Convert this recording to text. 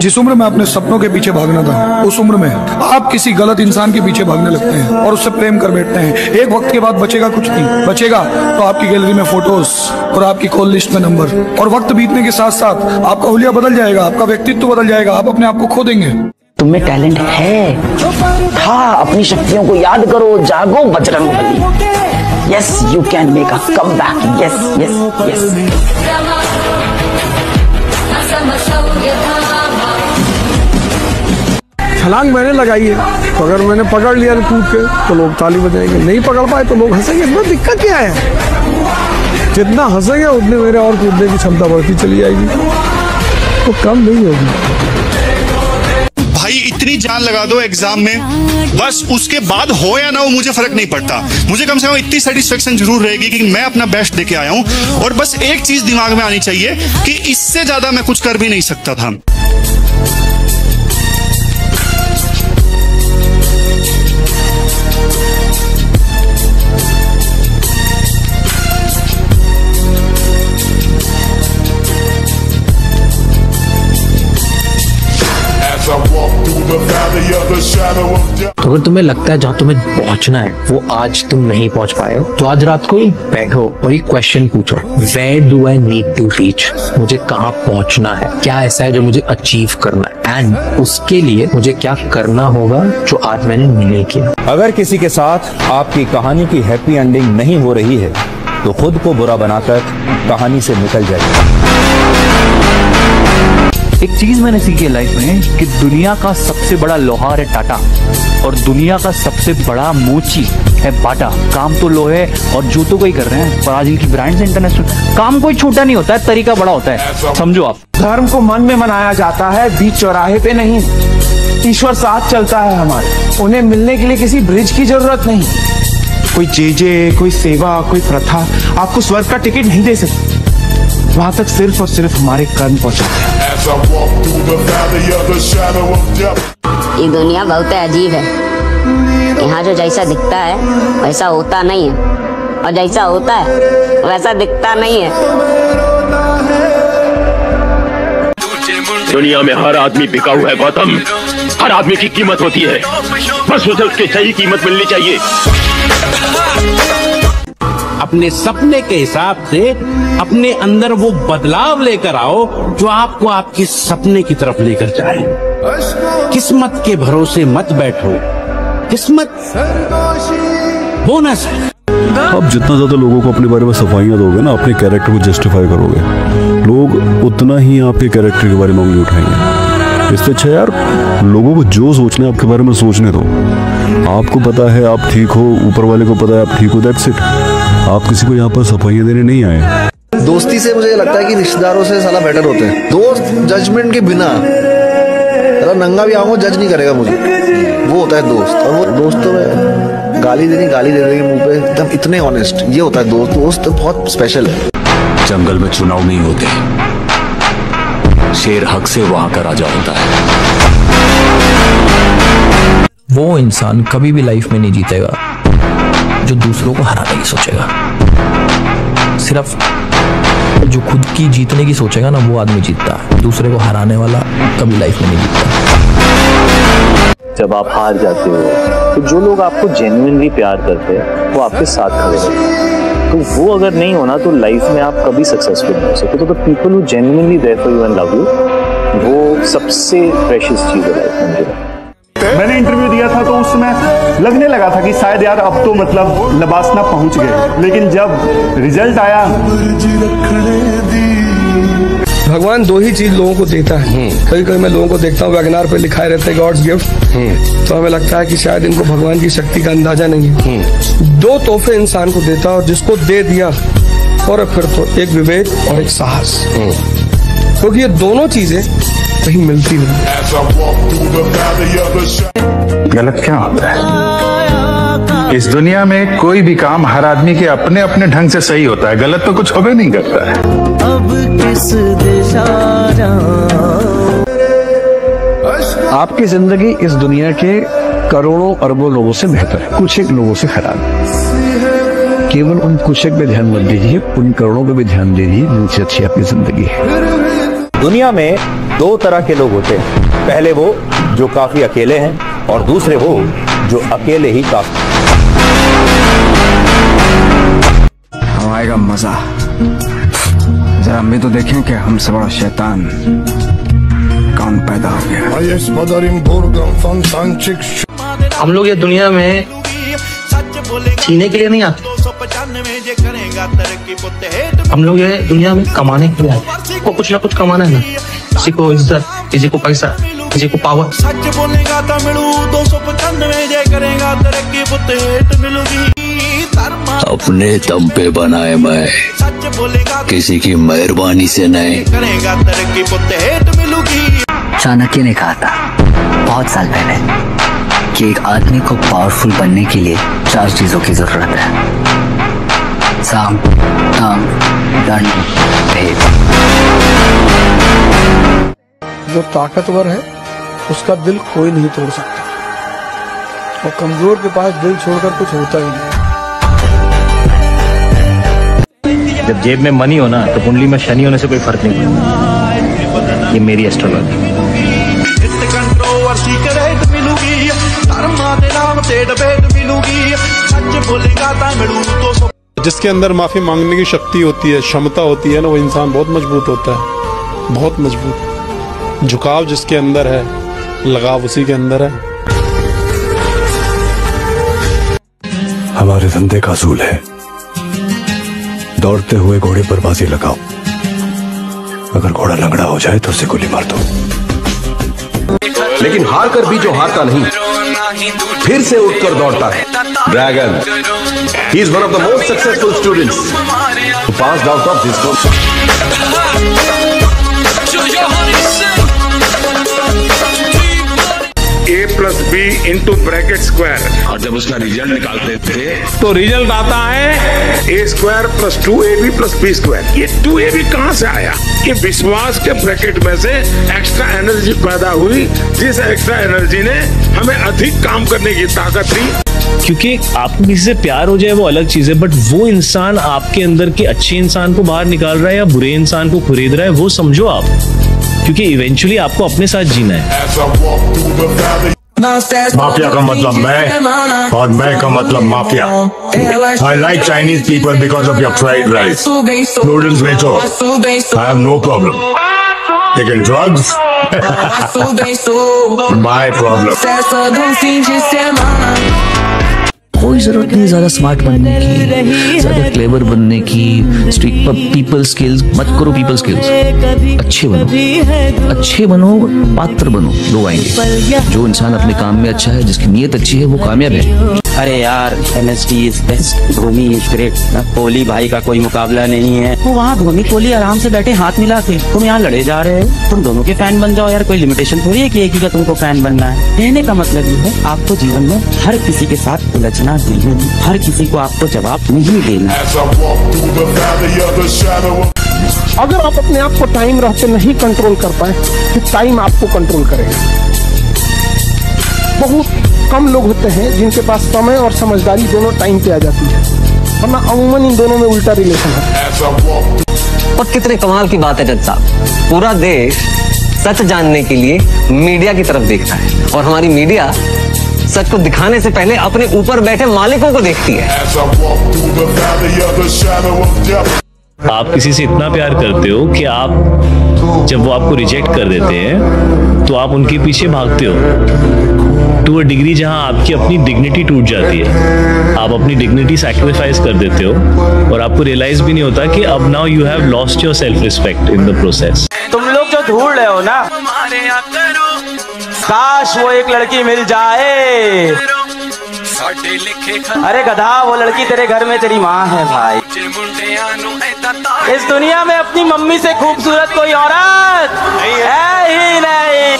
जिस उम्र में अपने सपनों के पीछे भागना था, उस उम्र में आप किसी गलत इंसान के पीछे भागने लगते हैं और उससे प्रेम कर बैठते हैं। एक वक्त के बाद बचेगा कुछ नहीं, बचेगा तो आपकी गैलरी में फोटोज और आपकी कॉल लिस्ट में नंबर। और वक्त बीतने के साथ साथ आपका हुलिया बदल जाएगा, आपका व्यक्तित्व बदल जाएगा, आप अपने आप को खो देंगे। तुम्हें टैलेंट है, था, अपनी शक्तियों को याद करो, जागो Bajrangbali. Yes, you can make a comeback. Yes yes yes. छलांग मैंने लगाई है, तो अगर मैंने पकड़ लिया कूद के तो लोग ताली बजाएंगे, नहीं पकड़ पाए तो लोग हंसेंगे। इसमें दिक्कत क्या है? जितना हंसेंगे उतने मेरे और कूदने की क्षमता बढ़ती चली जाएगी, तो कम नहीं होगी। भाई इतनी जान लगा दो एग्जाम में, बस उसके बाद हो या ना हो मुझे फर्क नहीं पड़ता। मुझे कम से कम इतनी सेटिस्फेक्शन जरूर रहेगी कि मैं अपना बेस्ट देके आया हूं। और बस एक चीज दिमाग में आनी चाहिए कि इससे ज्यादा मैं कुछ कर भी नहीं सकता था। तो अगर तुम्हें लगता है जहाँ तुम्हें पहुंचना है वो आज तुम नहीं पहुंच पाए हो, तो आज रात को बैठो और एक क्वेश्चन पूछो, where do I need to reach? मुझे कहाँ पहुंचना है, क्या ऐसा है जो मुझे अचीव करना है, एंड उसके लिए मुझे क्या करना होगा जो आज मैंने नहीं किया। अगर किसी के साथ आपकी कहानी की हैप्पी एंडिंग नहीं हो रही है तो खुद को बुरा बनाकर कहानी से निकल जाइए। एक चीज मैंने सीखी है लाइफ में कि दुनिया का सबसे बड़ा लोहार है टाटा और दुनिया का सबसे बड़ा मोची है बाटा। काम तो लोहे और जूतों को ही कर रहे हैं, पर आज इनकी ब्रांड्स इंटरनेशनल। काम कोई छोटा नहीं होता है, तरीका बड़ा होता है, समझो आप। धर्म को मन में मनाया जाता है, बीच चौराहे पे नहीं। ईश्वर साथ चलता है हमारे, उन्हें मिलने के लिए किसी ब्रिज की जरूरत नहीं। कोई जेजे, कोई सेवा, कोई प्रथा आपको स्वर्ग का टिकट नहीं दे सकती। वहां तक सिर्फ और सिर्फ हमारे कर्म पहुंचाते हैं। ये दुनिया बहुत अजीब है। यहाँ जो जैसा दिखता है वैसा होता नहीं है, और जैसा होता है वैसा दिखता नहीं है। दुनिया में हर आदमी बिका हुआ है गौतम, हर आदमी की कीमत होती है, बस उसे उसकी सही कीमत मिलनी चाहिए। अपने सपने के हिसाब से अपने अंदर वो बदलाव लेकर आओ जो आपको आपके सपने की तरफ लेकर जाए। किस्मत के भरोसे मत बैठो, किस्मत बोनस है। आप जितना ज्यादा लोगों को अपने बारे में सफाइयां दोगे ना, अपने कैरेक्टर को जस्टिफाई करोगे, लोग उतना ही आपके कैरेक्टर के बारे में उंगली उठाएंगे। इससे अच्छा यार लोगों को जो सोचना है आपके बारे में सोचने दो। आपको पता है आप ठीक हो, ऊपर वाले को पता है आप ठीक हो, दैट्स इट। आप किसी को यहाँ पर सफाइयां देने नहीं आए। दोस्ती से मुझे लगता है कि रिश्तेदारों से साला बेटर होते हैं। दोस्त जजमेंट के बिना, नंगा भी आऊंगा जज नहीं करेगा मुझे, वो होता है दोस्त। और वो दोस्तों में गाली दे देंगे मुंह पे, एकदम इतने ऑनेस्ट, ये होता है दोस्त। दोस्त बहुत स्पेशल है। जंगल में चुनाव नहीं होते, शेर हक से वहां का राजा होता है। वो इंसान कभी भी लाइफ में नहीं जीतेगा जो दूसरों को हराने की सोचेगा। सिर्फ जो खुद की जीतने की सोचेगा ना, वो आदमी जीतता है। दूसरे को हराने वाला कभी लाइफ में नहीं जीतता। जब आप हार जाते हो तो जो लोग आपको जेन्युइनली प्यार करते हैं वो आपके साथ खड़े होते हैं। तो वो अगर नहीं होना तो लाइफ में आप कभी सक्सेसफुल नहीं हो सकते। तो the people who genuinely there for you and love you, वो सबसे प्रेशियस चीज है लाइफ में मुझे। मैंने इंटरव्यू दिया था तो उस समय लगने लगा था कि शायद यार अब तो मतलब लबासना पहुंच गए, लेकिन जब रिजल्ट आया, भगवान दो ही चीज लोगों को देता है। कभी कभी मैं लोगों को देखता हूँ वैगनार पे लिखा रहता है गॉड्स गिफ्ट, तो हमें लगता है कि शायद इनको भगवान की शक्ति का अंदाजा नहीं है। दो तोहफे इंसान को देता और जिसको दे दिया और फिर तो एक विवेक और एक साहस, क्योंकि ये दोनों चीजें कहीं मिलती नहीं। गलत क्या होता है? इस दुनिया में कोई भी काम हर आदमी के अपने अपने ढंग से सही होता है, गलत तो कुछ होबे नहीं करता है। अब किस दिशा आपकी जिंदगी इस दुनिया के करोड़ों अरबों लोगों से बेहतर है, कुछ एक लोगों से खराब है। केवल उन कुछ एक पे ध्यान मत दीजिए, उन करोड़ों पे भी ध्यान दीजिए जिनसे अच्छी आपकी जिंदगी है। दुनिया में दो तरह के लोग होते हैं, पहले वो जो काफी अकेले हैं और दूसरे वो जो अकेले ही काफी। अब आएगा मजा, जरा हम भी तो देखें कि हमसे बड़ा शैतान कौन पैदा हो गया। हम लोग ये दुनिया में जीने के लिए नहीं आते, हम लोग ये दुनिया में कमाने के लिए आते। को कुछ ना कुछ कमाना है ना, किसी को इज्जत, किसी को पैसा, किसी को पावर। सच बोलेगा तो मिलू 295 जे करेगा तरक्की पुतेट मिलूगी। अपने दम पे बनाए मैं, किसी की मेहरबानी से नहीं। करेगा तरक्की पुतेट मिलूगी। चाणक्य ने कहा था बहुत साल पहले कि एक आदमी को पावरफुल बनने के लिए 4 चीजों की जरूरत है: साम, दाम, दंड, भेद। जो ताकतवर है उसका दिल कोई नहीं तोड़ सकता, और कमजोर के पास दिल छोड़कर कुछ होता ही नहीं। जब जेब में मनी हो ना तो कुंडली में शनि होने से कोई फर्क नहीं पड़ता। ये मेरी एस्ट्रोलॉजी। जिसके अंदर माफी मांगने की शक्ति होती है, क्षमता होती है ना, वो इंसान बहुत मजबूत होता है, बहुत मजबूत। झुकाव जिसके अंदर है, लगाव उसी के अंदर है। हमारे धंधे का असूल है, दौड़ते हुए घोड़े पर बाजी लगाओ, अगर घोड़ा लंगड़ा हो जाए तो उसे गोली मार दो। लेकिन हार कर भी जो हारता नहीं, फिर से उठकर दौड़ता है। Dragon, he is one of the most successful students who passed out of this course. A+B into bracket square, और जब उसका रिजल्ट निकालते थे तो रिजल्ट आता है A² + 2AB + B²। ये 2AB कहां से आया? ये विश्वास के ब्रैकेट में से एक्स्ट्रा एनर्जी पैदा हुई, जिस एक्स्ट्रा एनर्जी ने हमें अधिक काम करने की ताकत दी। क्योंकि आपको किसी से प्यार हो जाए वो अलग चीज है, बट वो इंसान आपके अंदर के अच्छे इंसान को बाहर निकाल रहा है या बुरे इंसान को खरीद रहा है, वो समझो आप, क्योंकि इवेंचुअली आपको अपने साथ जीना है। माफिया का मतलब मैं, और मैं का मतलब mafia. I like Chinese people because of your fried rice. Noodles बेचो, आई हैव नो प्रॉब्लम, लेकिन ड्रग्स माय प्रॉब्लम। कोई जरूरत नहीं ज्यादा स्मार्ट बनने की, ज्यादा क्लेवर बनने की। पीपल स्किल्स मत करो, पीपल स्किल्स अच्छे बनो, पात्र बनो, लोग आएंगे। जो इंसान अपने काम में अच्छा है, जिसकी नीयत अच्छी है, वो कामयाब है। अरे यार, MSD is best, Dhoni is great. Kohli भाई का कोई मुकाबला नहीं है। तो वहाँ धोनी कोहली आराम से बैठे हाथ मिला के, तुम यहाँ लड़े जा रहे हो। तुम दोनों के फैन बन जाओ यार, कोई लिमिटेशन थोड़ी है कि एक ही का तुमको फैन बनना है। कहने का मतलब ये है, आपको जीवन में हर किसी के साथ उलझना नहीं, हर किसी को आपको जवाब नहीं देना। अगर आप अपने आप को टाइम रहते नहीं कंट्रोल कर पाए, तो टाइम आपको कंट्रोल करेगा। बहुत कम लोग होते हैं जिनके पास समय और समझदारी दोनों टाइम पे आ जाती है, वरना अमूमन इन दोनों में उल्टा रिलेशन है। और कितने कमाल की बात है जज साहब, पूरा देश सच जानने के लिए मीडिया की तरफ देखता है, और हमारी मीडिया सच को दिखाने से पहले अपने ऊपर बैठे मालिकों को देखती है। आप किसी से इतना प्यार करते हो कि आप जब वो आपको रिजेक्ट कर देते हैं तो आप उनके पीछे भागते हो टू अ डिग्री जहां आपकी अपनी डिग्निटी टूट जाती है। आप अपनी डिग्निटी सैक्रिफाइस कर देते हो और आपको रियलाइज भी नहीं होता कि अब now you have lost your self respect in the process. तुम लोग जो ढूंढ रहे हो ना, काश वो एक लड़की मिल जाए। अरे गधा, वो लड़की तेरे घर में तेरी माँ है भाई। इस दुनिया में अपनी मम्मी से खूबसूरत कोई औरत है ही नहीं।